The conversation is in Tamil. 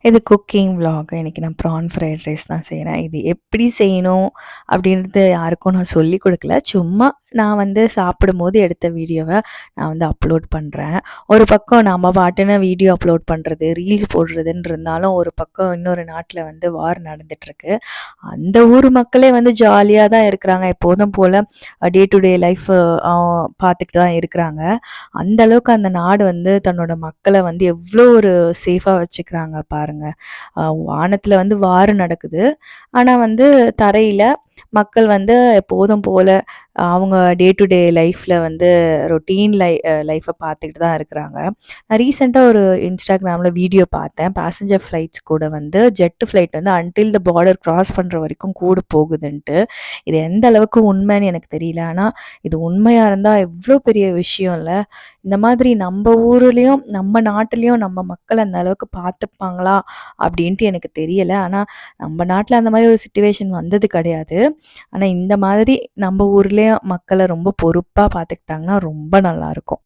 இது குக்கிங் vlog. இன்னைக்கு நான் ப்ரான் ஃப்ரைட் ரைஸ் தான் செய்கிறேன். இது எப்படி செய்யணும் அப்படின்றது யாருக்கும் நான் சொல்லிக் கொடுக்கல. சும்மா நான் வந்து சாப்பிடும்போது எடுத்த வீடியோவை நான் வந்து அப்லோட் பண்ணுறேன். ஒரு பக்கம் நம்ம பாட்டுன்னு வீடியோ அப்லோட் பண்ணுறது, ரீல்ஸ் போடுறதுன்னு இருந்தாலும், ஒரு பக்கம் இன்னொரு நாட்டில் வந்து வார் நடந்துட்டுருக்கு. அந்த ஊர் மக்களே வந்து ஜாலியாக தான் இருக்கிறாங்க. எப்போதும் போல் டே டு டே லைஃப் பார்த்துக்கிட்டு தான் இருக்கிறாங்க. அந்த அளவுக்கு அந்த நாடு வந்து தன்னோட மக்களை வந்து எவ்வளோ ஒரு சேஃபாக வச்சுக்கிறாங்க பாருங்க. வானத்தில் வந்து வார் நடக்குது, ஆனால் வந்து தரையில் மக்கள் வந்து எப்போதும் போல் அவங்க டே டு டே லைஃப்பில் வந்து ரொட்டீன் லைஃப்பை பார்த்துக்கிட்டு தான் இருக்கிறாங்க. நான் ரீசெண்டாக ஒரு இன்ஸ்டாகிராமில் வீடியோ பார்த்தேன். பேசஞ்சர் ஃப்ளைட்ஸ் கூட வந்து ஜெட் ஃப்ளைட் வந்து அன்டில் த பார்டர் கிராஸ் பண்ணுற வரைக்கும் கூட போகுதுன்ட்டு. இது எந்த அளவுக்கு உண்மைன்னு எனக்கு தெரியல. ஆனால் இது உண்மையாக இருந்தால் எவ்வளோ பெரிய விஷயம் இல்லை? இந்த மாதிரி நம்ம ஊர்லேயும் நம்ம நாட்டிலையும் நம்ம மக்கள் அந்த அளவுக்கு பார்த்துப்பாங்களா அப்படின்ட்டு எனக்கு தெரியலை. ஆனால் நம்ம நாட்டில் அந்த மாதிரி ஒரு சுச்சுவேஷன் வந்தது கிடையாது. ஆனால் இந்த மாதிரி நம்ம ஊர்லேயும் மக்களை ரொம்ப பொறுப்பாக பார்த்துக்கிட்டாங்கன்னா ரொம்ப நல்லாயிருக்கும்.